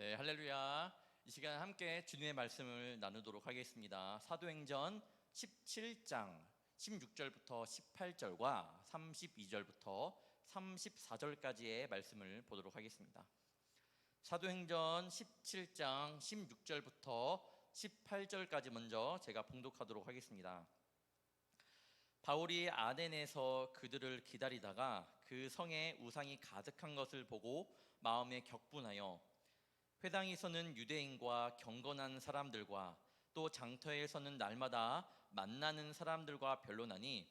네, 할렐루야. 이 시간 함께 주님의 말씀을 나누도록 하겠습니다. 사도행전 17장 16절부터 18절과 32절부터 34절까지의 말씀을 보도록 하겠습니다. 사도행전 17장 16절부터 18절까지 먼저 제가 봉독하도록 하겠습니다. 바울이 아덴에서 그들을 기다리다가 그 성에 우상이 가득한 것을 보고 마음에 격분하여 회당에서는 유대인과 경건한 사람들과 또 장터에서는 날마다 만나는 사람들과 변론하니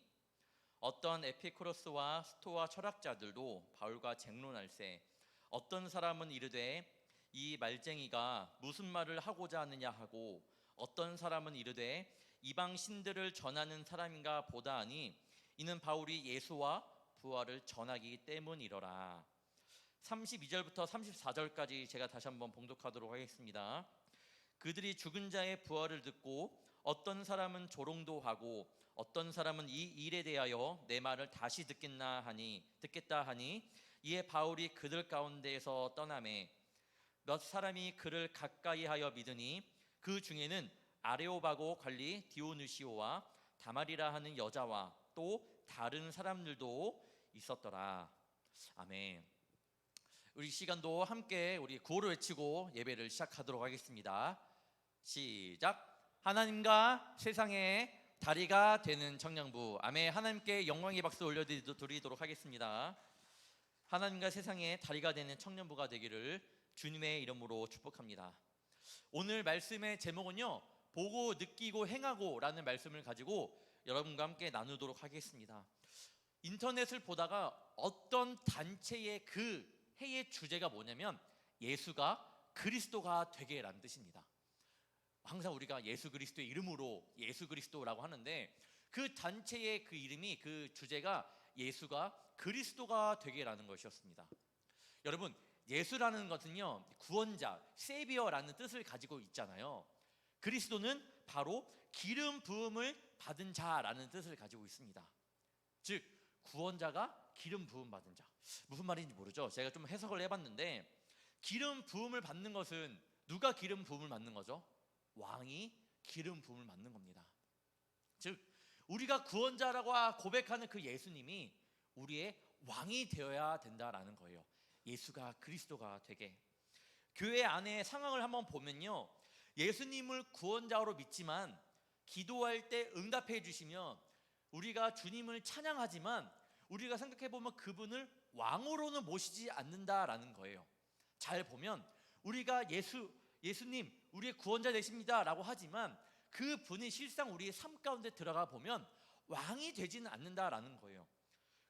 어떤 에피쿠로스와 스토아 철학자들도 바울과 쟁론할세 어떤 사람은 이르되 이 말쟁이가 무슨 말을 하고자 하느냐 하고 어떤 사람은 이르되 이방 신들을 전하는 사람인가 보다 하니 이는 바울이 예수와 부활을 전하기 때문이러라. 32절부터 34절까지 제가 다시 한번 봉독하도록 하겠습니다. 그들이 죽은 자의 부활을 듣고 어떤 사람은 조롱도 하고 어떤 사람은 이 일에 대하여 내 말을 다시 듣겠다 하니 이에 바울이 그들 가운데에서 떠나매 몇 사람이 그를 가까이하여 믿으니 그 중에는 아레오바고 관리 디오누시오와 다말이라 하는 여자와 또 다른 사람들도 있었더라. 아멘. 우리 시간도 함께 우리 구호를 외치고 예배를 시작하도록 하겠습니다. 시작. 하나님과 세상의 다리가 되는 청년부. 아멘. 하나님께 영광의 박수 올려드리도록 하겠습니다. 하나님과 세상의 다리가 되는 청년부가 되기를 주님의 이름으로 축복합니다. 오늘 말씀의 제목은요, 보고 느끼고 행하고 라는 말씀을 가지고 여러분과 함께 나누도록 하겠습니다. 인터넷을 보다가 어떤 단체의 그 회의 주제가 뭐냐면 예수가 그리스도가 되게 라는 뜻입니다. 항상 우리가 예수 그리스도의 이름으로 예수 그리스도라고 하는데 그 단체의 그 이름이 그 주제가 예수가 그리스도가 되게 라는 것이었습니다. 여러분, 예수라는 것은요 구원자, 세비어라는 뜻을 가지고 있잖아요. 그리스도는 바로 기름 부음을 받은 자라는 뜻을 가지고 있습니다. 즉 구원자가 기름 부음 받은 자. 무슨 말인지 모르죠? 제가 좀 해석을 해봤는데 기름 부음을 받는 것은 누가 기름 부음을 받는 거죠? 왕이 기름 부음을 받는 겁니다. 즉 우리가 구원자라고 고백하는 그 예수님이 우리의 왕이 되어야 된다라는 거예요. 예수가 그리스도가 되게. 교회 안에 상황을 한번 보면요, 예수님을 구원자로 믿지만 기도할 때 응답해 주시면 우리가 주님을 찬양하지만 우리가 생각해보면 그분을 왕으로는 모시지 않는다라는 거예요. 잘 보면 우리가 예수님 우리의 구원자 되십니다 라고 하지만 그 분이 실상 우리의 삶 가운데 들어가 보면 왕이 되지는 않는다라는 거예요.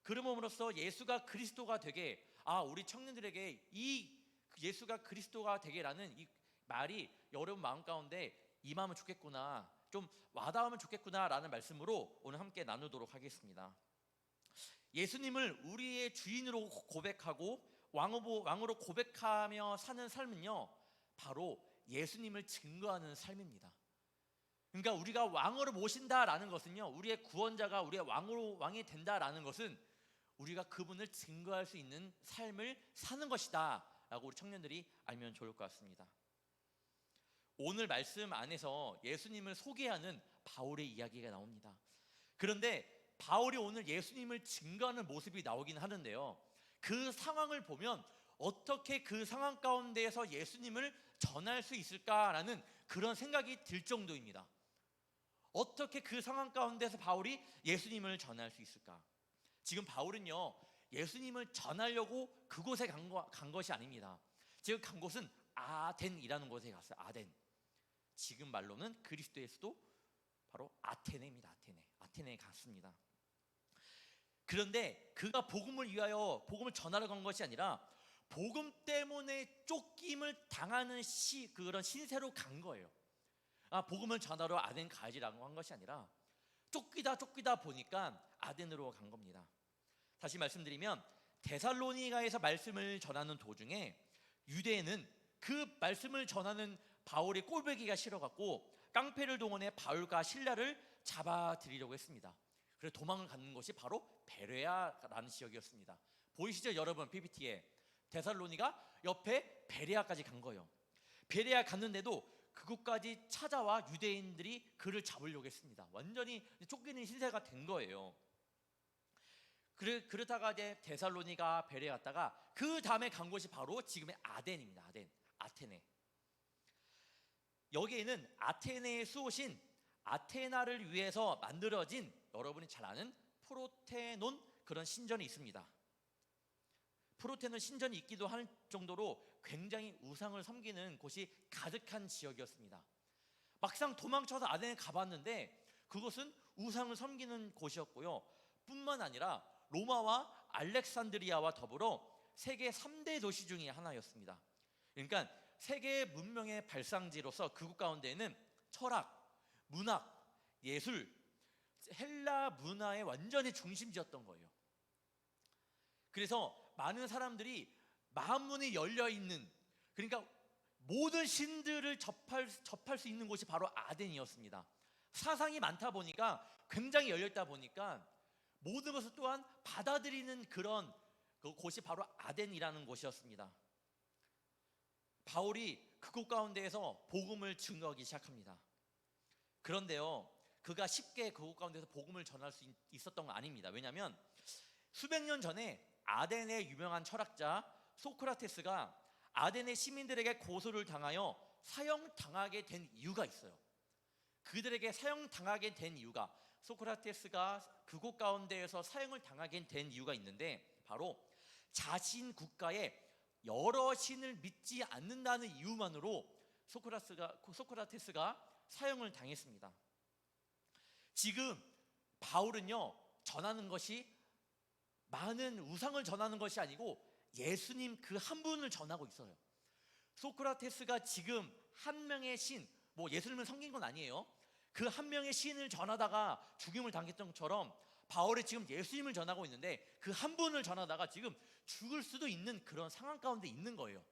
그러므로써 예수가 그리스도가 되게, 우리 청년들에게 이 예수가 그리스도가 되게라는 이 말이 여러분 마음 가운데 임하면 좋겠구나, 좀 와닿으면 좋겠구나 라는 말씀으로 오늘 함께 나누도록 하겠습니다. 예수님을 우리의 주인으로 고백하고 왕으로 고백하며 사는 삶은요 바로 예수님을 증거하는 삶입니다. 그러니까 우리가 왕으로 모신다라는 것은요, 우리의 구원자가 우리의 왕이 된다라는 것은 우리가 그분을 증거할 수 있는 삶을 사는 것이다 라고 우리 청년들이 알면 좋을 것 같습니다. 오늘 말씀 안에서 예수님을 소개하는 바울의 이야기가 나옵니다. 그런데 바울이 오늘 예수님을 증거하는 모습이 나오긴 하는데요, 그 상황을 보면 어떻게 그 상황 가운데에서 예수님을 전할 수 있을까라는 그런 생각이 들 정도입니다. 어떻게 그 상황 가운데서 바울이 예수님을 전할 수 있을까? 지금 바울은요 예수님을 전하려고 그곳에 간 것이 아닙니다. 지금 간 곳은 아덴이라는 곳에 갔어요. 아덴. 지금 말로는 그리스도의 수도 바로 아테네입니다. 아테네에 갔습니다. 그런데 그가 복음을 위하여 복음을 전하러 간 것이 아니라 복음 때문에 쫓김을 당하는 그런 신세로 간 거예요. 복음을 전하러 아덴 가야지라고 한 것이 아니라 쫓기다 보니까 아덴으로 간 겁니다. 다시 말씀드리면 데살로니가에서 말씀을 전하는 도중에 유대인은 그 말씀을 전하는 바울의 꼴보기가 싫어갖고 깡패를 동원해 바울과 실라를 잡아들이려고 했습니다. 그래서 도망을 가는 것이 바로 베레아라는 지역이었습니다. 보이시죠 여러분? PPT에 데살로니가 옆에 베레아까지 간 거예요. 베레아 갔는데도 그곳까지 찾아와 유대인들이 그를 잡으려고 했습니다. 완전히 쫓기는 신세가 된 거예요. 그러다가 이제 데살로니가 베레아 갔다가 그 다음에 간 곳이 바로 지금의 아덴입니다. 아테네. 여기에는 아테네의 수호신 아테나를 위해서 만들어진, 여러분이 잘 아는 프로테논 그런 신전이 있습니다. 프로테논 신전이 있기도 할 정도로 굉장히 우상을 섬기는 곳이 가득한 지역이었습니다. 막상 도망쳐서 아덴에 가봤는데 그곳은 우상을 섬기는 곳이었고요. 뿐만 아니라 로마와 알렉산드리아와 더불어 세계 3대 도시 중에 하나였습니다. 그러니까 세계 문명의 발상지로서 그곳 가운데에는 철학, 문학, 예술, 헬라 문화의 완전히 중심지였던 거예요. 그래서 많은 사람들이 마음문이 열려있는, 그러니까 모든 신들을 접할 수 있는 곳이 바로 아덴이었습니다. 사상이 많다 보니까, 굉장히 열려있다 보니까 모든 것을 또한 받아들이는 그런 곳이 바로 아덴이라는 곳이었습니다. 바울이 그곳 가운데에서 복음을 증거하기 시작합니다. 그런데요, 그가 쉽게 그곳 가운데서 복음을 전할 수 있었던 건 아닙니다. 왜냐하면 수백 년 전에 아덴의 유명한 철학자 소크라테스가 아덴의 시민들에게 고소를 당하여 사형당하게 된 이유가 있어요. 그들에게 사형당하게 된 이유가, 소크라테스가 그곳 가운데에서 사형을 당하게 된 이유가 있는데, 바로 자신 국가에 여러 신을 믿지 않는다는 이유만으로 소크라테스가 사형을 당했습니다. 지금 바울은요, 전하는 것이 많은 우상을 전하는 것이 아니고 예수님 그 한 분을 전하고 있어요. 소크라테스가 지금 한 명의 신, 뭐 예수님을 섬긴 건 아니에요. 그 한 명의 신을 전하다가 죽임을 당했던 것처럼 바울이 지금 예수님을 전하고 있는데 그 한 분을 전하다가 지금 죽을 수도 있는 그런 상황 가운데 있는 거예요.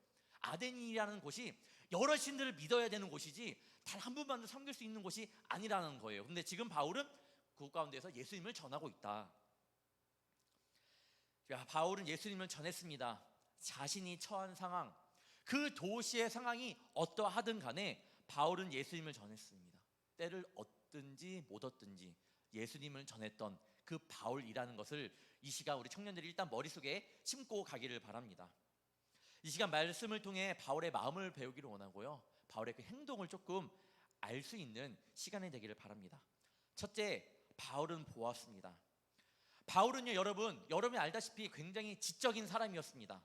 아덴이라는 곳이 여러 신들을 믿어야 되는 곳이지 단 한 분만 섬길 수 있는 곳이 아니라는 거예요. 근데 지금 바울은 그 가운데서 예수님을 전하고 있다. 바울은 예수님을 전했습니다. 자신이 처한 상황, 그 도시의 상황이 어떠하든 간에 바울은 예수님을 전했습니다. 때를 얻든지 못 얻든지 예수님을 전했던 그 바울이라는 것을 이 시간 우리 청년들이 일단 머릿속에 심고 가기를 바랍니다. 이 시간 말씀을 통해 바울의 마음을 배우기를 원하고요, 바울의 그 행동을 조금 알 수 있는 시간이 되기를 바랍니다. 첫째, 바울은 보았습니다. 바울은요, 여러분이 알다시피 굉장히 지적인 사람이었습니다.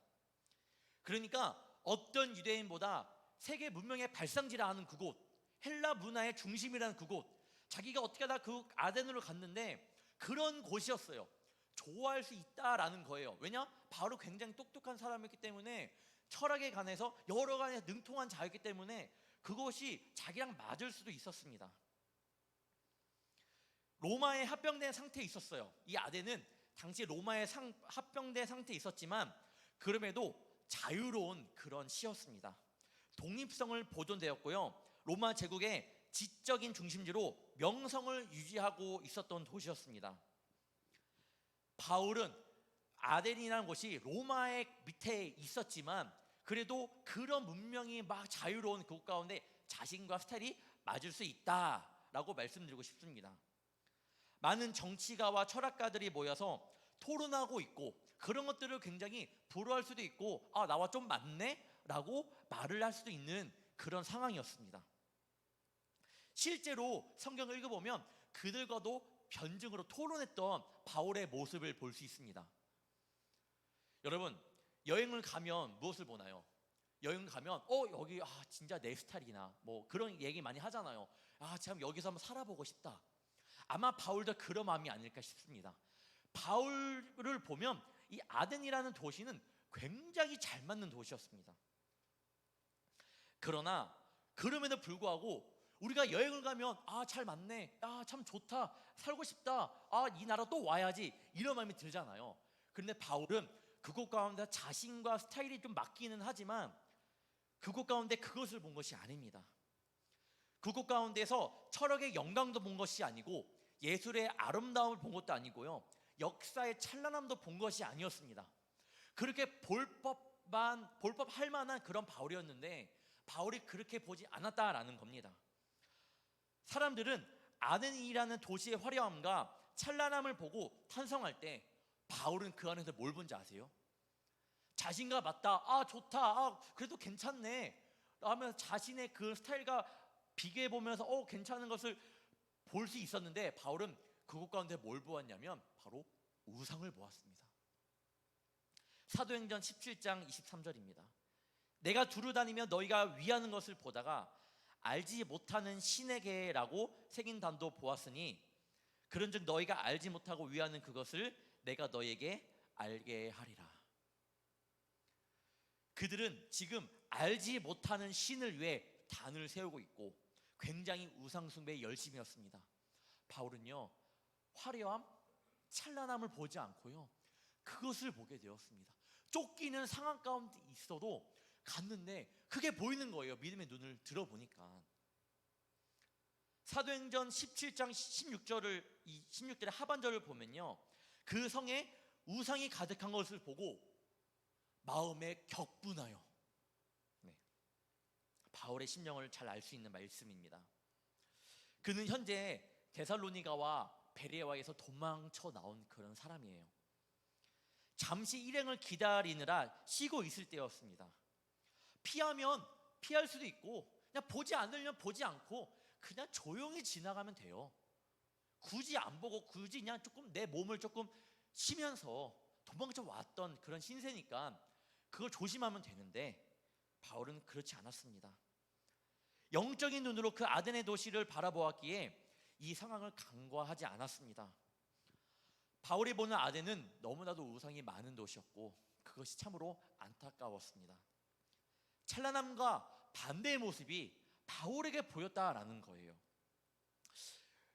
그러니까 어떤 유대인보다 세계 문명의 발상지라 하는 그곳, 헬라 문화의 중심이라는 그곳, 자기가 어떻게 하다 그 아덴으로 갔는데 그런 곳이었어요. 좋아할 수 있다라는 거예요. 왜냐? 바울은 굉장히 똑똑한 사람이었기 때문에, 철학에 관해서 여러 가지 능통한 자였기 때문에 그것이 자기랑 맞을 수도 있었습니다. 로마에 합병된 상태에 있었어요. 이 아덴은 당시 로마에 합병된 상태에 있었지만 그럼에도 자유로운 그런 시였습니다. 독립성을 보존되었고요, 로마 제국의 지적인 중심지로 명성을 유지하고 있었던 도시였습니다. 바울은 아덴이라는 곳이 로마의 밑에 있었지만 그래도 그런 문명이 막 자유로운 그곳 가운데 자신과 스타일이 맞을 수 있다라고 말씀드리고 싶습니다. 많은 정치가와 철학가들이 모여서 토론하고 있고 그런 것들을 굉장히 부러워할 수도 있고, 아, 나와 좀 맞네? 라고 말을 할 수도 있는 그런 상황이었습니다. 실제로 성경을 읽어보면 그들과도 변증으로 토론했던 바울의 모습을 볼 수 있습니다. 여러분, 여행을 가면 무엇을 보나요? 여행 가면 여기 진짜 내 스타일이나 뭐 그런 얘기 많이 하잖아요. 참 여기서 한번 살아보고 싶다. 아마 바울도 그런 마음이 아닐까 싶습니다. 바울을 보면 이 아덴이라는 도시는 굉장히 잘 맞는 도시였습니다. 그러나 그럼에도 불구하고 우리가 여행을 가면 잘 맞네, 참 좋다, 살고 싶다, 이 나라 또 와야지, 이런 마음이 들잖아요. 그런데 바울은 그곳 가운데 자신과 스타일이 좀 맞기는 하지만 그곳 가운데 그것을 본 것이 아닙니다. 그곳 가운데서 철학의 영광도 본 것이 아니고 예술의 아름다움을 본 것도 아니고요, 역사의 찬란함도 본 것이 아니었습니다. 그렇게 볼법할 만한 그런 바울이었는데 바울이 그렇게 보지 않았다라는 겁니다. 사람들은 아덴이라는 도시의 화려함과 찬란함을 보고 탄성할 때 바울은 그 안에서 뭘 본지 아세요? 자신과 맞다, 좋다, 그래도 괜찮네 하면서 자신의 그 스타일과 비교해 보면서 괜찮은 것을 볼 수 있었는데, 바울은 그것 가운데 뭘 보았냐면 바로 우상을 보았습니다. 사도행전 17장 23절입니다. 내가 두루 다니며 너희가 위하는 것을 보다가 알지 못하는 신에게라고 새긴 단도 보았으니 그런즉 너희가 알지 못하고 위하는 그것을 내가 너희에게 알게 하리라. 그들은 지금 알지 못하는 신을 위해 단을 세우고 있고 굉장히 우상 숭배에 열심이었습니다. 바울은요, 화려함, 찬란함을 보지 않고요, 그것을 보게 되었습니다. 쫓기는 상황 가운데 있어도 갔는데 그게 보이는 거예요. 믿음의 눈을 들어보니까. 사도행전 17장 16절의 하반절을 보면요, 그 성에 우상이 가득한 것을 보고 마음에 격분하여. 바울의 심령을 잘 알 수 있는 말씀입니다. 그는 현재 데살로니가와 베레아에서 도망쳐 나온 그런 사람이에요. 잠시 일행을 기다리느라 쉬고 있을 때였습니다. 피하면 피할 수도 있고 그냥 보지 않으면 보지 않고 그냥 조용히 지나가면 돼요. 굳이 안 보고 굳이 그냥 조금 내 몸을 조금 쉬면서 도망쳐 왔던 그런 신세니까 그걸 조심하면 되는데, 바울은 그렇지 않았습니다. 영적인 눈으로 그 아덴의 도시를 바라보았기에 이 상황을 간과하지 않았습니다. 바울이 보는 아덴은 너무나도 우상이 많은 도시였고 그것이 참으로 안타까웠습니다. 찬란함과 반대의 모습이 바울에게 보였다라는 거예요.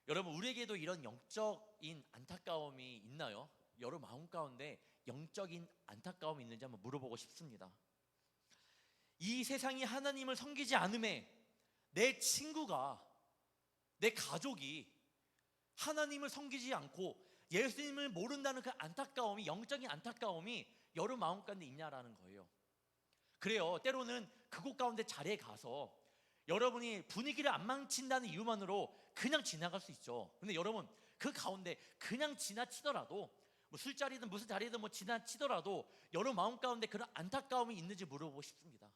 여러분, 우리에게도 이런 영적인 안타까움이 있나요? 여러분 마음 가운데 영적인 안타까움이 있는지 한번 물어보고 싶습니다. 이 세상이 하나님을 섬기지 않음에 내 친구가, 내 가족이 하나님을 섬기지 않고 예수님을 모른다는 그 안타까움이, 영적인 안타까움이 여러분 마음 가운데 있냐라는 거예요. 그래요, 때로는 그곳 가운데 자리에 가서 여러분이 분위기를 안 망친다는 이유만으로 그냥 지나갈 수 있죠. 근데 여러분, 그 가운데 그냥 지나치더라도, 뭐 술자리든 무슨 자리든 뭐 지나치더라도 여러분 마음 가운데 그런 안타까움이 있는지 물어보고 싶습니다.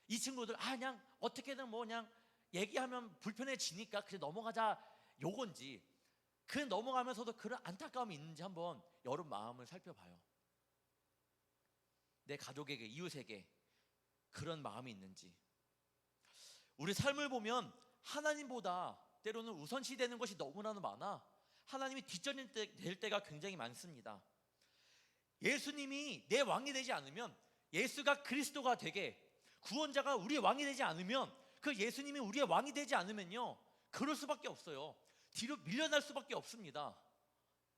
이 친구들 그냥 어떻게든 뭐 그냥 얘기하면 불편해지니까 그냥 넘어가자 요건지, 그 넘어가면서도 그런 안타까움이 있는지 한번 여러분 마음을 살펴봐요. 내 가족에게, 이웃에게 그런 마음이 있는지. 우리 삶을 보면 하나님보다 때로는 우선시되는 것이 너무나도 많아 하나님이 뒷전이 될 때가 굉장히 많습니다. 예수님이 내 왕이 되지 않으면, 예수가 그리스도가 되게 구원자가 우리의 왕이 되지 않으면, 그 예수님이 우리의 왕이 되지 않으면요, 그럴 수밖에 없어요. 뒤로 밀려날 수밖에 없습니다.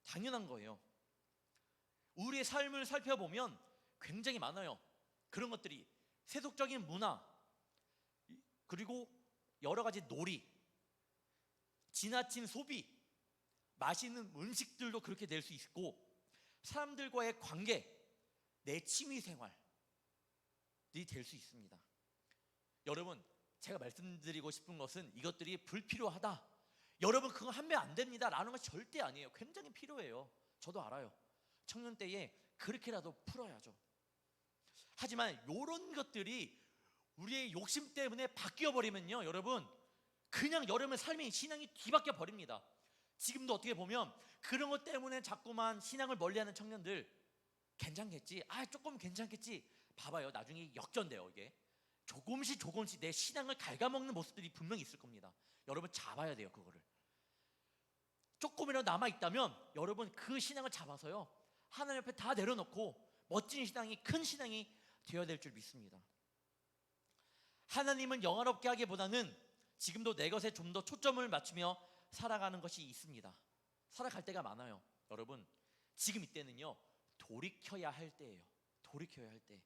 당연한 거예요. 우리의 삶을 살펴보면 굉장히 많아요. 그런 것들이 세속적인 문화, 그리고 여러 가지 놀이, 지나친 소비, 맛있는 음식들도 그렇게 될 수 있고, 사람들과의 관계, 내 취미 생활이 될 수 있습니다. 여러분, 제가 말씀드리고 싶은 것은 이것들이 불필요하다, 여러분 그거 하면 안 됩니다 라는 건 절대 아니에요. 굉장히 필요해요. 저도 알아요. 청년 때에 그렇게라도 풀어야죠. 하지만 이런 것들이 우리의 욕심 때문에 바뀌어 버리면요, 여러분 그냥 여러분의 삶의 신앙이 뒤바뀌어 버립니다. 지금도 어떻게 보면 그런 것 때문에 자꾸만 신앙을 멀리하는 청년들, 괜찮겠지, 조금 괜찮겠지, 봐봐요, 나중에 역전돼요. 이게 조금씩 내 신앙을 갉아먹는 모습들이 분명히 있을 겁니다. 여러분 잡아야 돼요. 그거를 조금이라도 남아있다면 여러분 그 신앙을 잡아서요, 하나님 앞에 다 내려놓고 멋진 신앙이, 큰 신앙이 되어야 될 줄 믿습니다. 하나님은 영화롭게 하기보다는 지금도 내 것에 좀 더 초점을 맞추며 살아가는 것이 있습니다. 살아갈 때가 많아요. 여러분 지금 이때는요, 돌이켜야 할 때예요. 돌이켜야 할 때.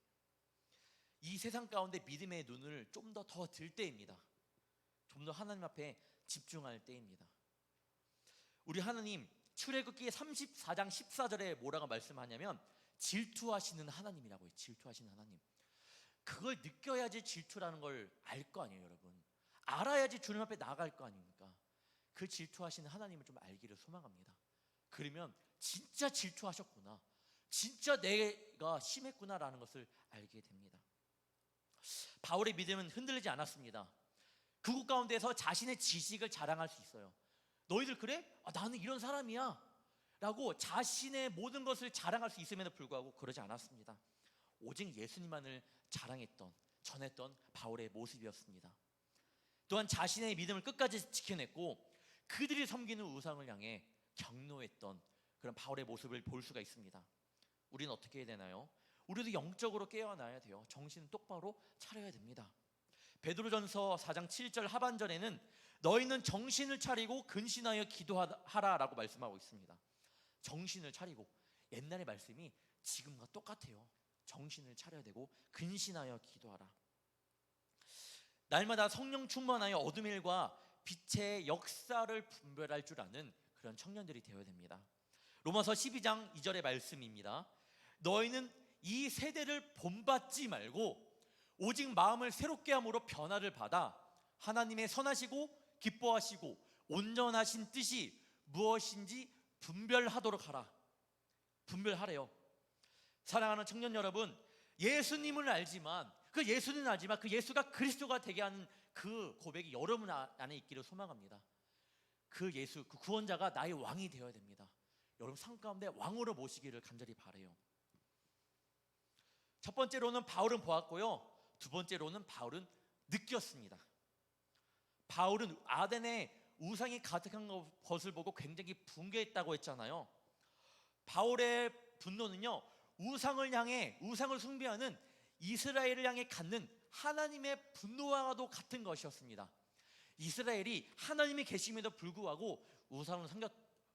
이 세상 가운데 믿음의 눈을 좀 더 들 때입니다. 좀 더 하나님 앞에 집중할 때입니다. 우리 하나님 출애굽기 34장 14절에 뭐라고 말씀하냐면 질투하시는 하나님이라고 해요. 질투하시는 하나님. 그걸 느껴야지 질투라는 걸 알 거 아니에요, 여러분. 알아야지 주님 앞에 나아갈 거 아닙니까? 그 질투하시는 하나님을 좀 알기를 소망합니다. 그러면 진짜 질투하셨구나, 진짜 내가 심했구나라는 것을 알게 됩니다. 바울의 믿음은 흔들리지 않았습니다. 그곳 가운데서 자신의 지식을 자랑할 수 있어요. 너희들 그래? 나는 이런 사람이야 라고 자신의 모든 것을 자랑할 수 있음에도 불구하고 그러지 않았습니다. 오직 예수님만을 자랑했던, 전했던 바울의 모습이었습니다. 또한 자신의 믿음을 끝까지 지켜냈고 그들이 섬기는 우상을 향해 격노했던 그런 바울의 모습을 볼 수가 있습니다. 우리는 어떻게 해야 되나요? 우리도 영적으로 깨어나야 돼요. 정신을 똑바로 차려야 됩니다. 베드로전서 4장 7절 하반절에는 너희는 정신을 차리고 근신하여 기도하라 라고 말씀하고 있습니다. 정신을 차리고, 옛날의 말씀이 지금과 똑같아요. 정신을 차려야 되고 근신하여 기도하라. 날마다 성령 충만하여 어둠의 일과 빛의 역사를 분별할 줄 아는 그런 청년들이 되어야 됩니다. 로마서 12장 2절의 말씀입니다. 너희는 이 세대를 본받지 말고 오직 마음을 새롭게 함으로 변화를 받아 하나님의 선하시고 기뻐하시고 온전하신 뜻이 무엇인지 분별하도록 하라. 분별하래요. 사랑하는 청년 여러분, 예수님을 알지만 그 예수가 그리스도가 되게 하는 그 고백이 여러분 안에 있기를 소망합니다. 그 예수, 그 구원자가 나의 왕이 되어야 됩니다. 여러분 삶 가운데 왕으로 모시기를 간절히 바라요. 첫 번째로는 바울은 보았고요, 두 번째로는 바울은 느꼈습니다. 바울은 아덴에 우상이 가득한 것을 보고 굉장히 분개했다고 했잖아요. 바울의 분노는요, 우상을 향해, 우상을 숭배하는 이스라엘을 향해 갖는 하나님의 분노와도 같은 것이었습니다. 이스라엘이 하나님이 계심에도 불구하고 우상을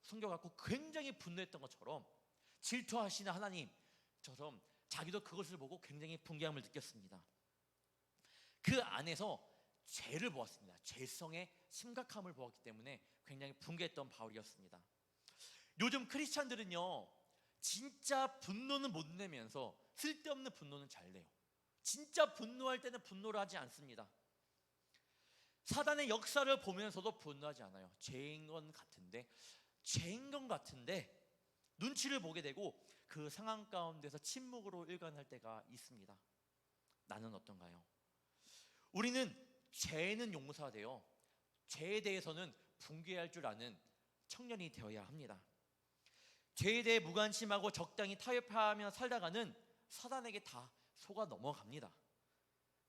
섬겨갖고 굉장히 분노했던 것처럼, 질투하시는 하나님처럼 자기도 그것을 보고 굉장히 분개함을 느꼈습니다. 그 안에서 죄를 보았습니다. 죄성의 심각함을 보았기 때문에 굉장히 분개했던 바울이었습니다. 요즘 크리스찬들은요, 진짜 분노는 못 내면서 쓸데없는 분노는 잘 내요. 진짜 분노할 때는 분노를 하지 않습니다. 사단의 역사를 보면서도 분노하지 않아요. 죄인 것 같은데 눈치를 보게 되고 그 상황 가운데서 침묵으로 일관할 때가 있습니다. 나는 어떤가요? 우리는 죄는 용서되어 죄에 대해서는 분개할 줄 아는 청년이 되어야 합니다. 죄에 대해 무관심하고 적당히 타협하며 살다가는 사단에게 다 속아 넘어갑니다.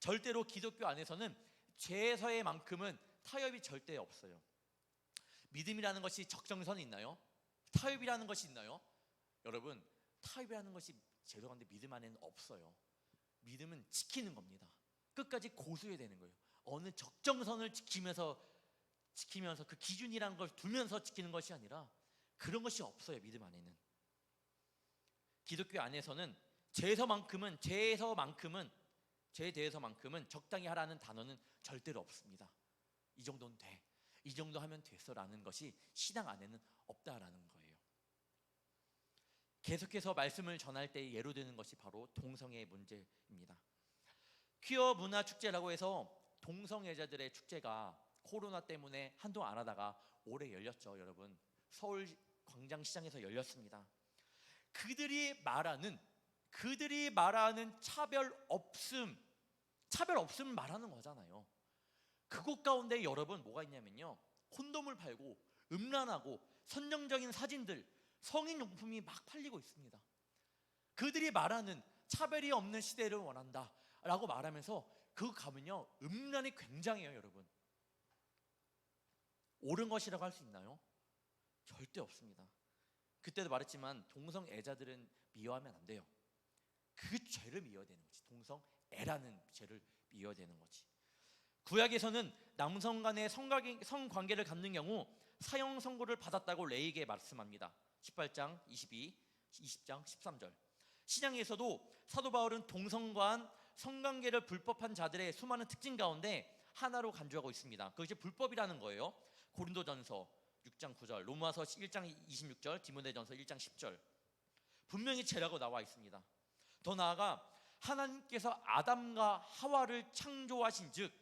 절대로 기독교 안에서는 죄에서의만큼은 타협이 절대 없어요. 믿음이라는 것이 적정선이 있나요? 타협이라는 것이 있나요? 여러분, 타협이라는 것이 죄송한데 믿음 안에는 없어요. 믿음은 지키는 겁니다. 끝까지 고수해야 되는 거예요. 어느 적정선을 지키면서 그 기준이라는 걸 두면서 지키는 것이 아니라 그런 것이 없어요. 믿음 안에는. 기독교 안에서는 죄에 대해서만큼은 적당히 하라는 단어는 절대로 없습니다. 이 정도는 돼, 이 정도 하면 됐어라는 것이 신앙 안에는 없다라는 거예요. 계속해서 말씀을 전할 때 예로 드는 것이 바로 동성애의 문제입니다. 퀴어 문화 축제라고 해서 동성애자들의 축제가 코로나 때문에 한동안 안 하다가 올해 열렸죠. 여러분, 서울 광장시장에서 열렸습니다. 그들이 말하는 차별 없음을 말하는 거잖아요. 그곳 가운데 여러분 뭐가 있냐면요, 콘돔을 팔고 음란하고 선정적인 사진들, 성인용품이 막 팔리고 있습니다. 그들이 말하는 차별이 없는 시대를 원한다 라고 말하면서 그거 가면요, 음란이 굉장해요. 여러분, 옳은 것이라고 할 수 있나요? 절대 없습니다. 그때도 말했지만 동성애자들은 미워하면 안 돼요. 그 죄를 미워야 되는 거지. 동성애라는 죄를 미워야 되는 거지. 구약에서는 남성 간의 성관계를 갖는 경우 사형 선고를 받았다고 레이기에 말씀합니다. 18장 22, 20장 13절. 신약에서도 사도 바울은 동성간 성관계를 불법한 자들의 수많은 특징 가운데 하나로 간주하고 있습니다. 그것이 불법이라는 거예요. 고린도전서 6장 9절, 로마서 1장 26절, 디모데전서 1장 10절. 분명히 죄라고 나와 있습니다. 더 나아가 하나님께서 아담과 하와를 창조하신즉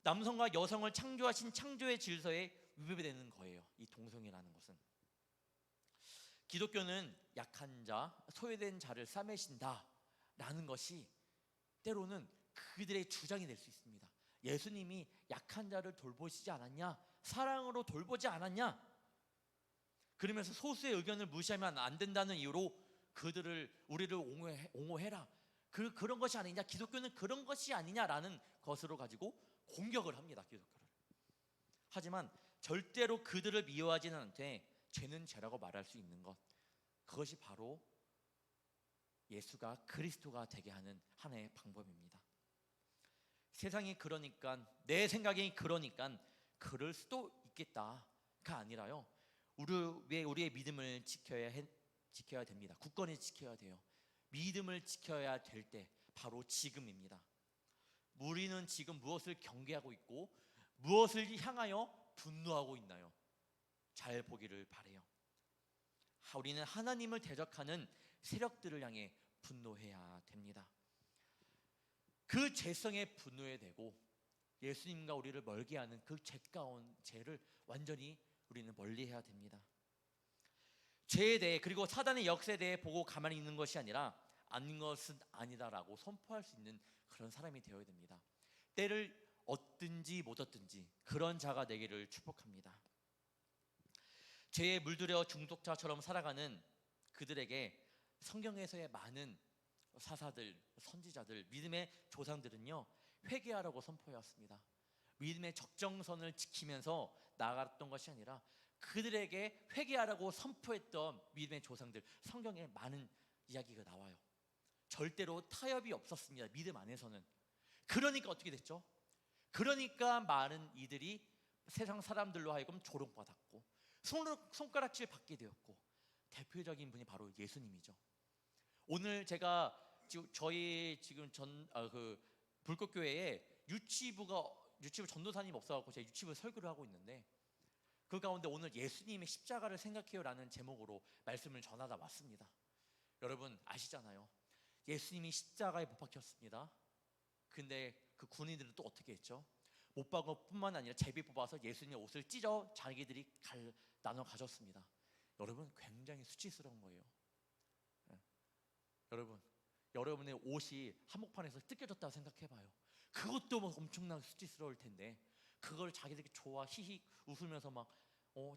남성과 여성을 창조하신 창조의 질서에 위배가 되는 거예요. 이 동성애라는 것은. 기독교는 약한 자, 소외된 자를 싸매신다라는 것이 때로는 그들의 주장이 될 수 있습니다. 예수님이 약한 자를 돌보시지 않았냐? 사랑으로 돌보지 않았냐? 그러면서 소수의 의견을 무시하면 안 된다는 이유로 우리를 옹호해라. 그런 것이 아니냐? 기독교는 그런 것이 아니냐라는 것으로 가지고 공격을 합니다. 기독교를. 하지만 절대로 그들을 미워하지는 않되 죄는 죄라고 말할 수 있는 것, 그것이 바로 예수가 그리스도가 되게 하는 하나의 방법입니다. 세상이 그러니까, 내 생각이 그러니까 그럴 수도 있겠다가 아니라요, 우리의 믿음을 지켜야 됩니다. 굳건히 지켜야 돼요. 믿음을 지켜야 될 때 바로 지금입니다. 우리는 지금 무엇을 경계하고 있고 무엇을 향하여 분노하고 있나요? 잘 보기를 바라요. 우리는 하나님을 대적하는 세력들을 향해 분노해야 됩니다. 그 죄성에 분노해야 되고 예수님과 우리를 멀게 하는 그 죄가운 죄를 완전히 우리는 멀리해야 됩니다. 죄에 대해, 그리고 사단의 역사에 대해 보고 가만히 있는 것이 아니라 아닌 것은 아니다라고 선포할 수 있는 그런 사람이 되어야 됩니다. 때를 얻든지 못 얻든지 그런 자가 되기를 축복합니다. 죄에 물들여 중독자처럼 살아가는 그들에게 성경에서의 많은 사사들, 선지자들, 믿음의 조상들은요, 회개하라고 선포해왔습니다. 믿음의 적정선을 지키면서 나아갔던 것이 아니라 그들에게 회개하라고 선포했던 믿음의 조상들, 성경에 많은 이야기가 나와요. 절대로 타협이 없었습니다. 믿음 안에서는. 그러니까 어떻게 됐죠? 그러니까 많은 이들이 세상 사람들로 하여금 조롱받았고 손가락질 받게 되었고, 대표적인 분이 바로 예수님이죠. 오늘 제가 저희 지금 불꽃교회에 유치부 전도사님 없어갖고 제가 유치부 설교를 하고 있는데, 그 가운데 오늘 예수님의 십자가를 생각해요라는 제목으로 말씀을 전하다 왔습니다. 여러분 아시잖아요. 예수님이 십자가에 못 박혔습니다. 근데 그 군인들은 또 어떻게 했죠? 못 박은 것뿐만 아니라 제비 뽑아서 예수님의 옷을 찢어 자기들이 나눠 가졌습니다. 여러분 굉장히 수치스러운 거예요. 여러분의 옷이 한복판에서 뜯겨졌다고 생각해봐요. 그것도 뭐 엄청나게 수치스러울 텐데 그걸 자기들이 좋아 히히 웃으면서 막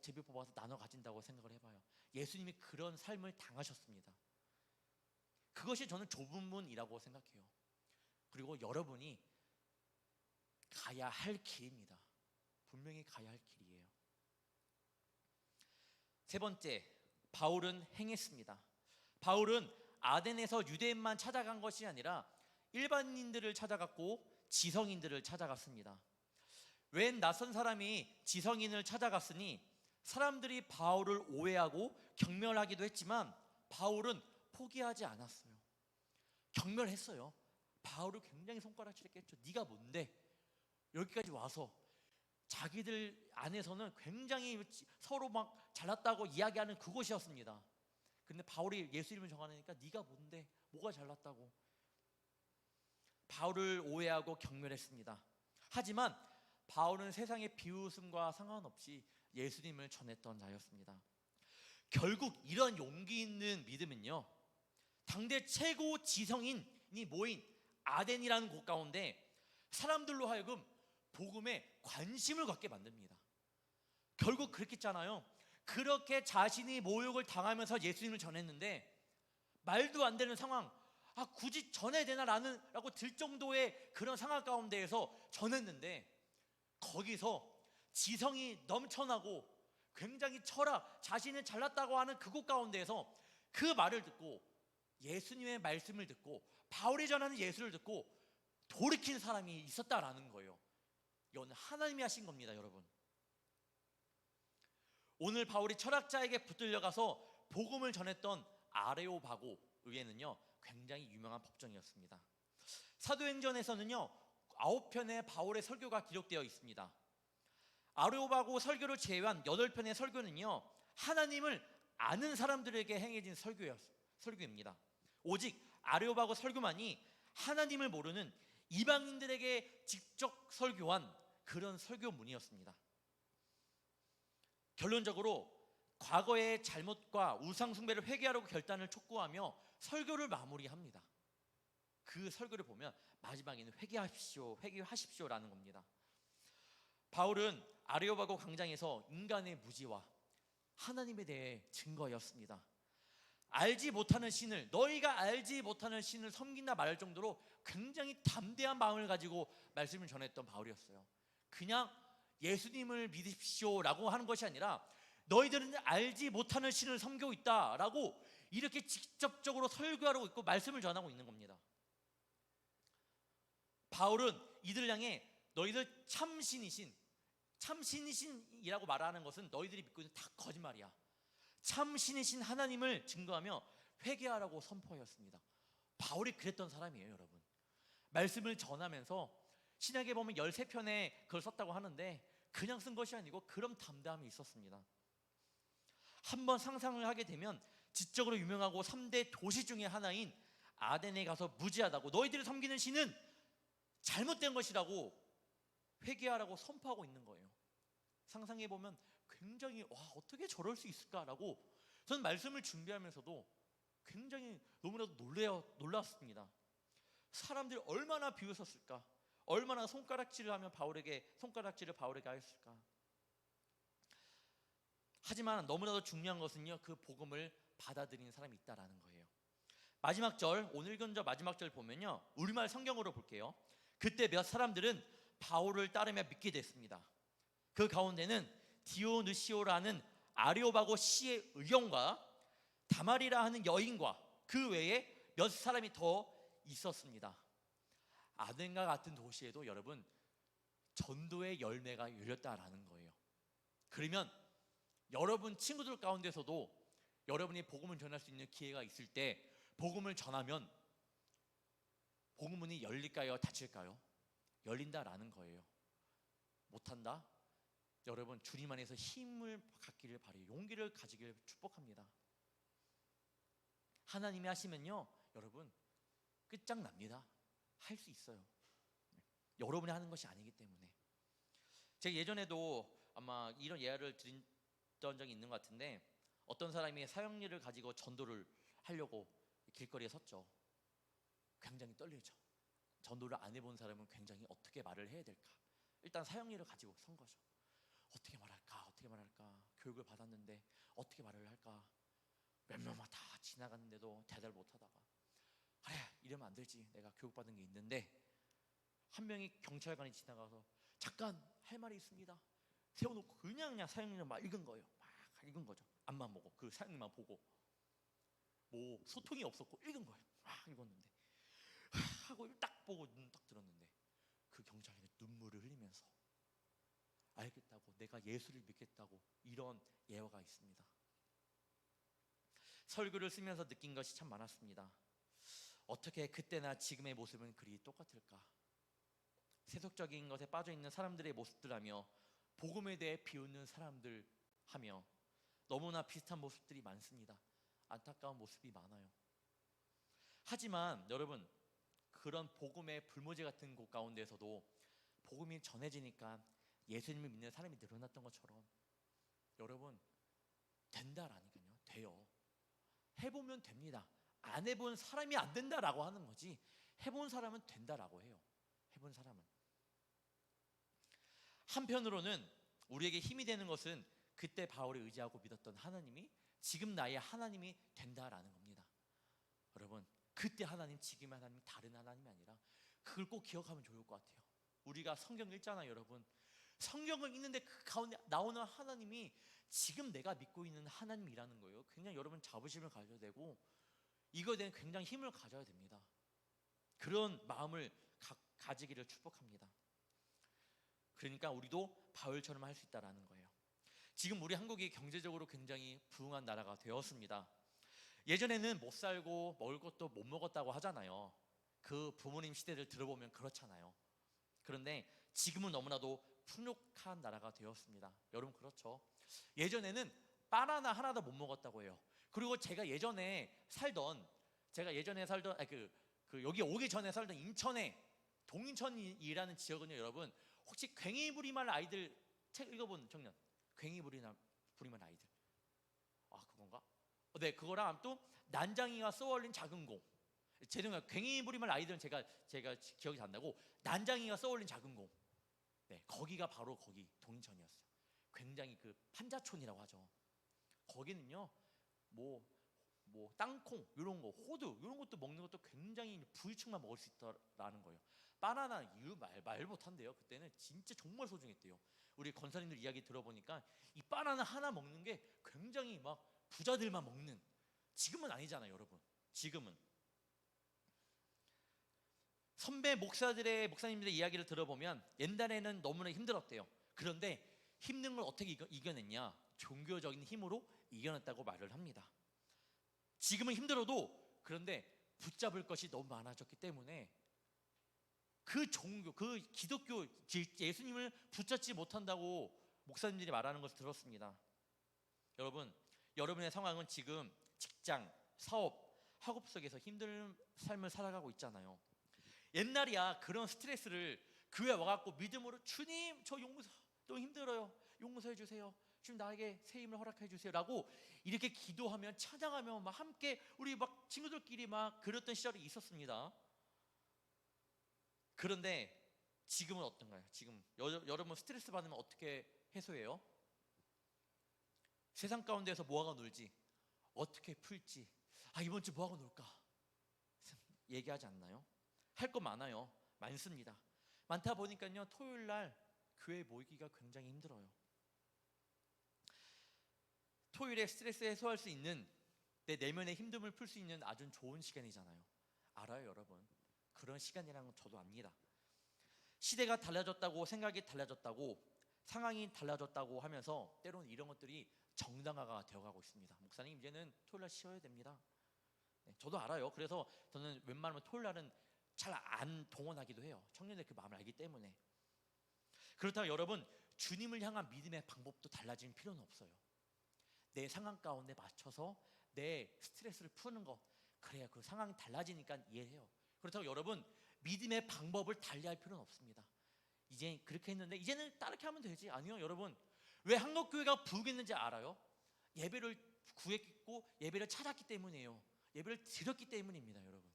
제비 뽑아서 나눠 가진다고 생각을 해봐요. 예수님이 그런 삶을 당하셨습니다. 그것이 저는 좁은 문이라고 생각해요. 그리고 여러분이 가야 할 길입니다. 분명히 가야 할 길이에요. 세 번째, 바울은 행했습니다. 바울은 아덴에서 유대인만 찾아간 것이 아니라 일반인들을 찾아갔고 지성인들을 찾아갔습니다. 웬 낯선 사람이 지성인을 찾아갔으니 사람들이 바울을 오해하고 경멸하기도 했지만 바울은 포기하지 않았어요. 경멸했어요. 바울을 굉장히 손가락질했겠죠. 네가 뭔데 여기까지 와서. 자기들 안에서는 굉장히 서로 막 잘났다고 이야기하는 그곳이었습니다. 근데 바울이 예수님을 정하니까 네가 뭔데, 뭐가 잘났다고. 바울을 오해하고 경멸했습니다. 하지만 바울은 세상의 비웃음과 상관없이 예수님을 전했던 자였습니다. 결국 이런 용기 있는 믿음은요, 당대 최고 지성인이 모인 아덴이라는 곳 가운데 사람들로 하여금 복음에 관심을 갖게 만듭니다. 결국 그렇겠잖아요. 그렇게 자신이 모욕을 당하면서 예수님을 전했는데 말도 안 되는 상황, 굳이 전해야 되나 라고 들 정도의 그런 상황 가운데에서 전했는데, 거기서 지성이 넘쳐나고 굉장히 자신이 잘났다고 하는 그곳 가운데에서 그 말을 듣고 예수님의 말씀을 듣고 바울이 전하는 예수를 듣고 돌이킨 사람이 있었다라는 거예요. 이건 하나님이 하신 겁니다, 여러분. 오늘 바울이 철학자에게 붙들려 가서 복음을 전했던 아레오바고에는요 굉장히 유명한 법정이었습니다. 사도행전에서는요 9편의 바울의 설교가 기록되어 있습니다. 아레오바고 설교를 제외한 8편의 설교는요 하나님을 아는 사람들에게 행해진 설교입니다. 오직 아레오바고 설교만이 하나님을 모르는 이방인들에게 직접 설교한 그런 설교문이었습니다. 결론적으로 과거의 잘못과 우상 숭배를 회개하라고 결단을 촉구하며 설교를 마무리합니다. 그 설교를 보면 마지막에는 회개하십시오, 회개하십시오라는 겁니다. 바울은 아레오바고 광장에서 인간의 무지와 하나님에 대해 증거하였습니다. 알지 못하는 신을, 너희가 알지 못하는 신을 섬긴다 말할 정도로 굉장히 담대한 마음을 가지고 말씀을 전했던 바울이었어요. 그냥 예수님을 믿으십시오라고 하는 것이 아니라 너희들은 알지 못하는 신을 섬기고 있다라고 이렇게 직접적으로 설교하고 있고 말씀을 전하고 있는 겁니다. 바울은 이들을 향해 너희들 참신이신이라고 말하는 것은 너희들이 믿고 있는 다 거짓말이야. 참신이신 하나님을 증거하며 회개하라고 선포하였습니다. 바울이 그랬던 사람이에요, 여러분. 말씀을 전하면서 신약에 보면 13편에 그걸 썼다고 하는데 그냥 쓴 것이 아니고 그런 담대함이 있었습니다. 한번 상상을 하게 되면 지적으로 유명하고 3대 도시 중에 하나인 아덴에 가서 무지하다고, 너희들이 섬기는 신은 잘못된 것이라고 회개하라고 선포하고 있는 거예요. 상상해 보면 굉장히 어떻게 저럴 수 있을까라고 저는 말씀을 준비하면서도 굉장히 너무나도 놀랐습니다. 사람들이 얼마나 비웃었을까, 얼마나 손가락질을 바울에게 하였을까. 하지만 너무나도 중요한 것은요, 그 복음을 받아들이는 사람이 있다라는 거예요. 마지막 절, 오늘 근저 마지막 절 보면요, 우리말 성경으로 볼게요. 그때 몇 사람들은 바울을 따르며 믿게 됐습니다. 그 가운데는 디오느시오라는 아레오바고 시의 의형과 다말이라 하는 여인과 그 외에 몇 사람이 더 있었습니다. 아덴과 같은 도시에도 여러분 전도의 열매가 열렸다라는 거예요. 그러면 여러분 친구들 가운데서도 여러분이 복음을 전할 수 있는 기회가 있을 때 복음을 전하면 복음문이 열릴까요? 닫힐까요? 열린다라는 거예요. 못한다? 여러분 주님 안에서 힘을 갖기를 바라요. 용기를 가지기를 축복합니다. 하나님이 하시면요, 여러분 끝장납니다. 할 수 있어요. 여러분이 하는 것이 아니기 때문에. 제가 예전에도 아마 이런 예화를 드렸던 적이 있는 것 같은데, 어떤 사람이 사형리를 가지고 전도를 하려고 길거리에 섰죠. 굉장히 떨리죠. 전도를 안 해본 사람은 굉장히 어떻게 말을 해야 될까. 일단 사형리를 가지고 선 거죠. 어떻게 말할까, 교육을 받았는데 어떻게 말을 할까. 몇 명만 다 지나갔는데도 대답을 못하다가, 그래 이러면 안 되지, 내가 교육받은 게 있는데, 한 명이 경찰관이 지나가서 잠깐 할 말이 있습니다. 세워놓고 그냥 사형리를 막 읽은 거예요. 막 읽은 거죠. 앞만 보고, 그 사형리만 보고, 뭐 소통이 없었고 읽은 거예요. 막 읽었는데 하고 딱 보고 눈 딱 들었는데 그 경찰관이 눈물을 흘리면서 알겠다고, 내가 예수를 믿겠다고, 이런 예화가 있습니다. 설교를 쓰면서 느낀 것이 참 많았습니다. 어떻게 그때나 지금의 모습은 그리 똑같을까. 세속적인 것에 빠져있는 사람들의 모습들하며 복음에 대해 비웃는 사람들 하며 너무나 비슷한 모습들이 많습니다. 안타까운 모습이 많아요. 하지만 여러분, 그런 복음의 불모지 같은 곳 가운데서도 복음이 전해지니까 예수님을 믿는 사람이 늘어났던 것처럼 여러분 된다라니까요. 돼요. 해보면 됩니다. 안 해본 사람이 안 된다라고 하는 거지, 해본 사람은 된다라고 해요. 해본 사람은. 한편으로는 우리에게 힘이 되는 것은 그때 바울이 의지하고 믿었던 하나님이 지금 나의 하나님이 된다라는 겁니다. 여러분, 그때 하나님, 지금의 하나님 다른 하나님이 아니라, 그걸 꼭 기억하면 좋을 것 같아요. 우리가 성경 읽잖아요, 여러분. 성경을 읽는데 그 가운데 나오는 하나님이 지금 내가 믿고 있는 하나님이라는 거예요. 굉장히 여러분 자부심을 가져야 되고, 이거에 대한 굉장히 힘을 가져야 됩니다. 그런 마음을 가지기를 축복합니다. 그러니까 우리도 바울처럼 할 수 있다는 거예요. 지금 우리 한국이 경제적으로 굉장히 부흥한 나라가 되었습니다. 예전에는 못 살고 먹을 것도 못 먹었다고 하잖아요. 그 부모님 시대를 들어보면 그렇잖아요. 그런데 지금은 너무나도 풍족한 나라가 되었습니다. 여러분 그렇죠? 예전에는 바나나 하나도 못 먹었다고 해요. 그리고 제가 예전에 살던 제가 예전에 살던 여기 오기 전에 살던 인천에 동인천이라는 지역은요, 여러분 혹시 괭이 부리말 아이들 책 읽어본 청년? 괭이 부리말 아이들, 그건가? 네, 그거랑 또 난장이가 쏘아올린 작은 공. 죄송해요, 괭이 부리말 아이들은 제가 기억이 안 나고, 난장이가 쏘아올린 작은 공, 네, 거기가 바로 거기 동인천이었어요. 굉장히 그 판자촌이라고 하죠. 거기는요 뭐 땅콩 이런 거, 호두 이런 것도 먹는 것도 굉장히 부유층만 먹을 수 있다라는 거예요. 바나나 이유 말 못한대요. 그때는 진짜 정말 소중했대요. 우리 권사님들 이야기 들어보니까 이 바나나 하나 먹는 게 굉장히 막 부자들만 먹는, 지금은 아니잖아요 여러분. 지금은 선배 목사님들의 이야기를 들어보면 옛날에는 너무나 힘들었대요. 그런데 힘든 걸 어떻게 이겨냈냐? 종교적인 힘으로 이겨냈다고 말을 합니다. 지금은 힘들어도 그런데 붙잡을 것이 너무 많아졌기 때문에 그 종교, 그 기독교, 예수님을 붙잡지 못한다고 목사님들이 말하는 것을 들었습니다. 여러분의 상황은 지금 직장, 사업, 학업 속에서 힘든 삶을 살아가고 있잖아요. 옛날이야 그런 스트레스를 교회 와갖고 믿음으로 주님 저 용서 너무 힘들어요, 용서해 주세요, 주님 나에게 새 힘을 허락해 주세요 라고 이렇게 기도하면 찬양하면 막 함께 우리 막 친구들끼리 막 그랬던 시절이 있었습니다. 그런데 지금은 어떤가요? 지금 여러분 스트레스 받으면 어떻게 해소해요? 세상 가운데서 뭐하고 놀지? 어떻게 풀지? 이번 주 뭐하고 놀까? 얘기하지 않나요? 할 거 많아요. 많습니다. 많다 보니까요 토요일 날 교회 모이기가 굉장히 힘들어요. 토요일에 스트레스 해소할 수 있는, 내 내면의 힘듦을 풀 수 있는 아주 좋은 시간이잖아요. 알아요 여러분. 그런 시간이라는 건 저도 압니다. 시대가 달라졌다고, 생각이 달라졌다고, 상황이 달라졌다고 하면서 때로는 이런 것들이 정당화가 되어가고 있습니다. 목사님 이제는 토요일 날 쉬어야 됩니다. 네, 저도 알아요. 그래서 저는 웬만하면 토요일 날은 잘 안 동원하기도 해요. 청년들 그 마음을 알기 때문에. 그렇다고 여러분 주님을 향한 믿음의 방법도 달라질 필요는 없어요. 내 상황 가운데 맞춰서 내 스트레스를 푸는 것, 그래야 그 상황이 달라지니까 이해해요. 그렇다고 여러분 믿음의 방법을 달리할 필요는 없습니다. 이제 그렇게 했는데 이제는 다르게 하면 되지. 아니요 여러분, 왜 한국교회가 부흥했는지 알아요? 예배를 구했고 예배를 찾았기 때문이에요. 예배를 드렸기 때문입니다 여러분.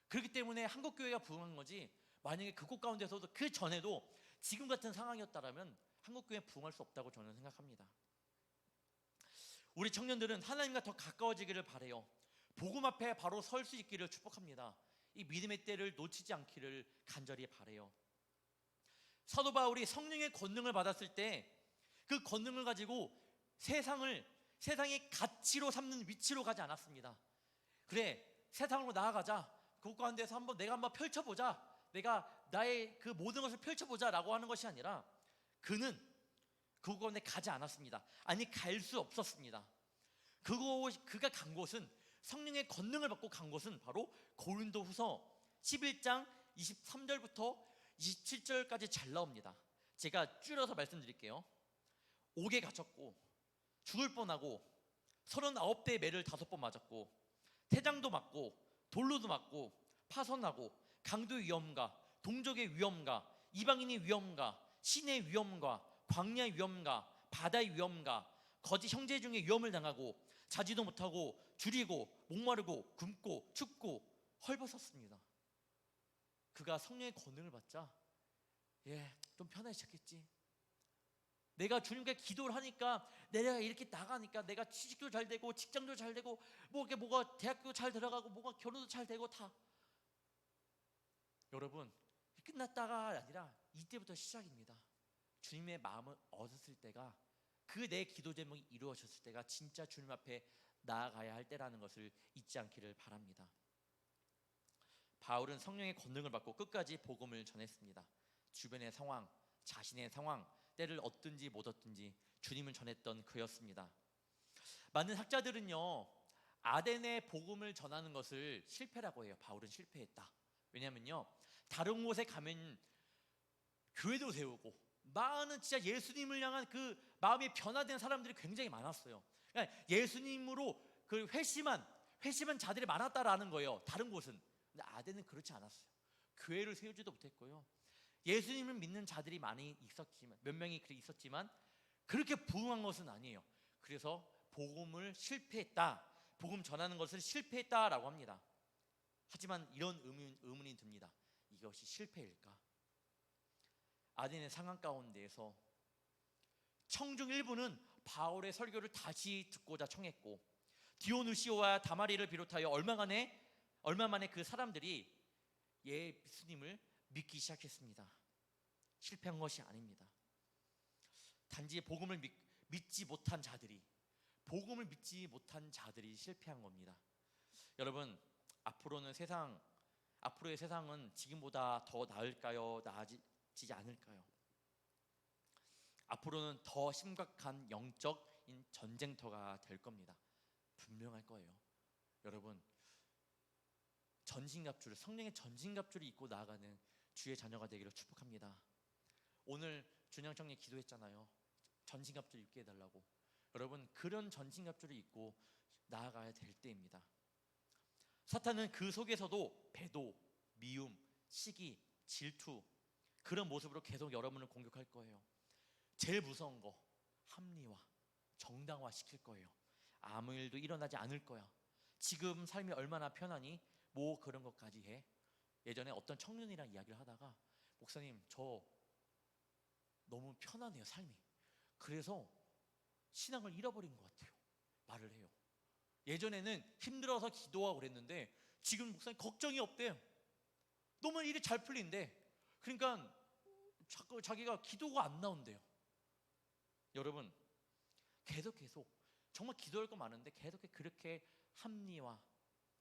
그렇기 때문에 한국교회가 부흥한 거지, 만약에 그곳 가운데서도 그 전에도 지금 같은 상황이었다면 한국교회 부흥할 수 없다고 저는 생각합니다. 우리 청년들은 하나님과 더 가까워지기를 바라요. 복음 앞에 바로 설 수 있기를 축복합니다. 이 믿음의 때를 놓치지 않기를 간절히 바라요. 사도 바울이 성령의 권능을 받았을 때 그 권능을 가지고 세상의 가치로 삼는 위치로 가지 않았습니다. 그래 세상으로 나아가자, 그곳 가운데서 내가 한번 펼쳐보자, 내가 나의 그 모든 것을 펼쳐보자 라고 하는 것이 아니라, 그는 그곳 가운데 가지 않았습니다. 아니 갈 수 없었습니다. 그가 간 곳은, 성령의 권능을 받고 간 곳은 바로 고린도후서 11장 23절부터 27절까지 잘 나옵니다. 제가 줄여서 말씀드릴게요. 옥에 갇혔고 죽을 뻔하고 39대의 매를 5번 맞았고 태장도 맞고 돌로도 맞고 파선하고 강도의 위험과 동족의 위험과 이방인의 위험과 신의 위험과 광야의 위험과 바다의 위험과 거짓 형제 중에 위험을 당하고 자지도 못하고 줄이고 목마르고 굶고 춥고 헐벗었습니다. 그가 성령의 권능을 받자 좀 편해졌겠지. 내가 주님께 기도를 하니까, 내가 이렇게 나가니까 내가 취직도 잘 되고 직장도 잘 되고 뭐가 대학도 잘 들어가고 뭐가 결혼도 잘 되고 다. 여러분 끝났다가 아니라 이때부터 시작입니다. 주님의 마음을 얻었을 때가, 그 내 기도 제목이 이루어졌을 때가 진짜 주님 앞에 나아가야 할 때라는 것을 잊지 않기를 바랍니다. 바울은 성령의 권능을 받고 끝까지 복음을 전했습니다. 주변의 상황, 자신의 상황, 때를 얻든지 못 얻든지 주님을 전했던 그였습니다. 많은 학자들은요 아덴의 복음을 전하는 것을 실패라고 해요. 바울은 실패했다. 왜냐면요 다른 곳에 가면 교회도 세우고 많은 진짜 예수님을 향한 그 마음이 변화된 사람들이 굉장히 많았어요. 그러니까 예수님으로 그 회심한 회심한 자들이 많았다라는 거예요. 다른 곳은. 근데 아덴은 그렇지 않았어요. 교회를 세우지도 못했고요. 예수님을 믿는 자들이 많이 있었지만, 몇 명이 있었지만 그렇게 부흥한 것은 아니에요. 그래서 복음을 실패했다, 복음 전하는 것을 실패했다라고 합니다. 하지만 이런 의문이 듭니다. 이것이 실패일까? 아덴의 상황 가운데에서 청중 일부는 바울의 설교를 다시 듣고자 청했고, 디오누시오와 다마리를 비롯하여 얼마 만에 그 사람들이 예수님을 믿기 시작했습니다. 실패한 것이 아닙니다. 단지 복음을 믿지 못한 자들이 실패한 겁니다. 여러분, 앞으로의 세상은 지금보다 더 나을까요? 나아지지 않을까요? 앞으로는 더 심각한 영적인 전쟁터가 될 겁니다. 분명할 거예요. 여러분, 성령의 전신갑주를 입고 나아가는 주의 자녀가 되기를 축복합니다. 오늘 준영청에 기도했잖아요. 전신갑주를 입게 해달라고. 여러분, 그런 전신갑주를 입고 나아가야 될 때입니다. 사탄은 그 속에서도 배도, 미움, 시기, 질투, 그런 모습으로 계속 여러분을 공격할 거예요. 제일 무서운 거, 합리화, 정당화 시킬 거예요. 아무 일도 일어나지 않을 거야. 지금 삶이 얼마나 편하니? 뭐 그런 것까지 해. 예전에 어떤 청년이랑 이야기를 하다가, 목사님, 저 너무 편하네요, 삶이. 그래서 신앙을 잃어버린 것 같아요, 말을 해요. 예전에는 힘들어서 기도하고 그랬는데 지금 목사님 걱정이 없대요. 너무 일이 잘 풀린대. 그러니까 자기가 기도가 안 나온대요. 여러분, 계속 정말 기도할 거 많은데 계속 그렇게 합리화,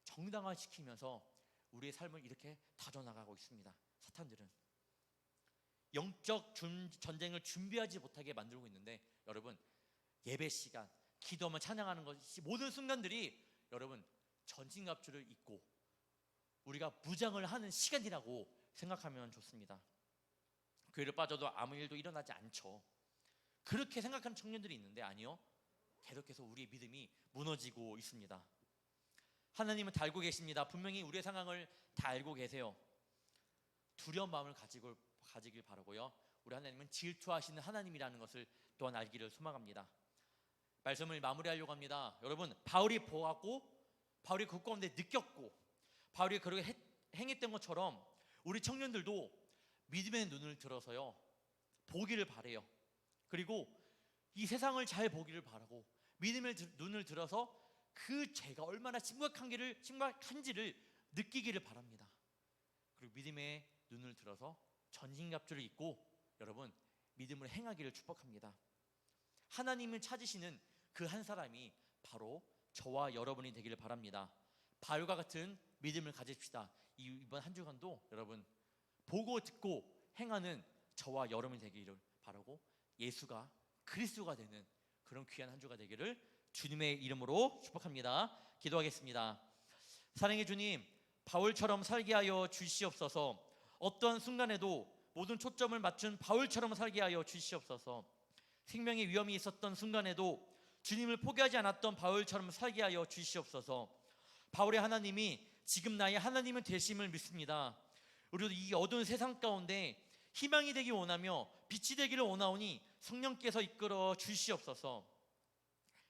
정당화 시키면서 우리의 삶을 이렇게 다져나가고 있습니다. 사탄들은 영적 전쟁을 준비하지 못하게 만들고 있는데, 여러분, 예배 시간, 기도하며 찬양하는 것이 모든 순간들이 여러분 전신갑주를 입고 우리가 무장을 하는 시간이라고 생각하면 좋습니다. 교회를 빠져도 아무 일도 일어나지 않죠. 그렇게 생각하는 청년들이 있는데, 아니요, 계속해서 우리의 믿음이 무너지고 있습니다. 하나님은 다 알고 계십니다. 분명히 우리의 상황을 다 알고 계세요. 두려운 마음을 가지길 바라고요. 우리 하나님은 질투하시는 하나님이라는 것을 또한 알기를 소망합니다. 말씀을 마무리하려고 합니다. 여러분, 바울이 보았고, 바울이 그 가운데 느꼈고, 바울이 그렇게 행했던 것처럼 우리 청년들도 믿음의 눈을 들어서요, 보기를 바래요. 그리고 이 세상을 잘 보기를 바라고, 믿음의 눈을 들어서 그 죄가 얼마나 심각한지를 느끼기를 바랍니다. 그리고 믿음의 눈을 들어서 전신갑주를 입고 여러분 믿음을 행하기를 축복합니다. 하나님을 찾으시는 그 한 사람이 바로 저와 여러분이 되기를 바랍니다. 바울과 같은 믿음을 가집시다. 이번 한 주간도 여러분 보고 듣고 행하는 저와 여러분이 되기를 바라고, 예수가 그리스도가 되는 그런 귀한 한 주가 되기를 주님의 이름으로 축복합니다. 기도하겠습니다. 사랑의 주님, 바울처럼 살게 하여 주시옵소서. 어떠한 순간에도 모든 초점을 맞춘 바울처럼 살게 하여 주시옵소서. 생명의 위험이 있었던 순간에도 주님을 포기하지 않았던 바울처럼 살게 하여 주시옵소서. 바울의 하나님이 지금 나의 하나님은 되심을 믿습니다. 우리도 이 어두운 세상 가운데 희망이 되기 원하며 빛이 되기를 원하오니 성령께서 이끌어 주시옵소서.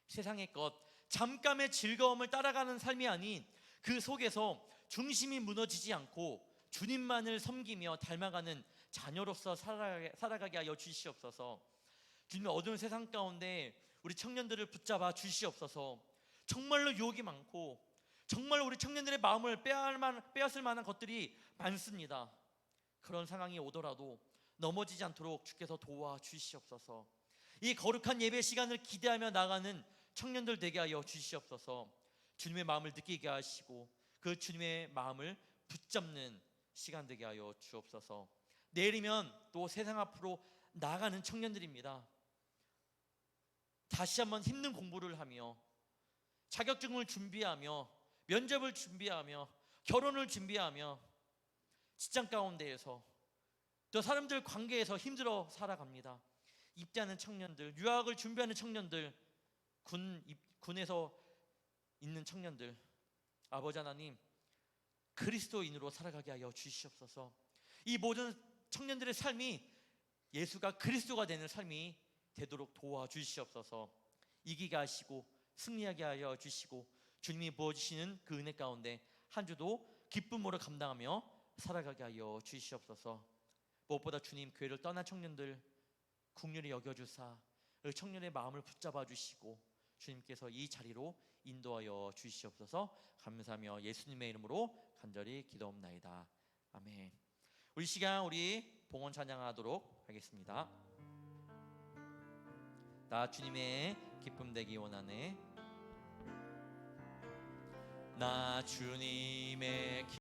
세상의 것, 잠깐의 즐거움을 따라가는 삶이 아닌 그 속에서 중심이 무너지지 않고 주님만을 섬기며 닮아가는 자녀로서 살아가게 하여 주시옵소서. 주님의 어두운 세상 가운데 우리 청년들을 붙잡아 주시옵소서. 정말로 유혹이 많고 정말로 우리 청년들의 마음을 빼앗을 만한 것들이 많습니다. 그런 상황이 오더라도 넘어지지 않도록 주께서 도와주시옵소서. 이 거룩한 예배 시간을 기대하며 나가는 청년들 되게 하여 주시옵소서. 주님의 마음을 느끼게 하시고 그 주님의 마음을 붙잡는 시간 되게 하여 주옵소서. 내일이면 또 세상 앞으로 나가는 청년들입니다. 다시 한번 힘든 공부를 하며 자격증을 준비하며 면접을 준비하며 결혼을 준비하며 직장 가운데에서 또 사람들 관계에서 힘들어 살아갑니다. 입대하는 청년들, 유학을 준비하는 청년들, 군에서 있는 청년들, 아버지 하나님, 그리스도인으로 살아가게 하여 주시옵소서. 이 모든 청년들의 삶이 예수가 그리스도가 되는 삶이 되도록 도와주시옵소서. 이기게 하시고 승리하게 하여 주시고, 주님이 부어주시는 그 은혜 가운데 한 주도 기쁨으로 감당하며 살아가게 하여 주시옵소서. 무엇보다 주님, 교회를 떠난 청년들 긍휼히 여겨주사 그 청년의 마음을 붙잡아 주시고 주님께서 이 자리로 인도하여 주시옵소서. 감사하며 예수님의 이름으로 간절히 기도옵나이다. 아멘. 우리 시간 우리 봉헌 찬양하도록 하겠습니다. 나 주님의 기쁨 되기 원하네. 나 주님의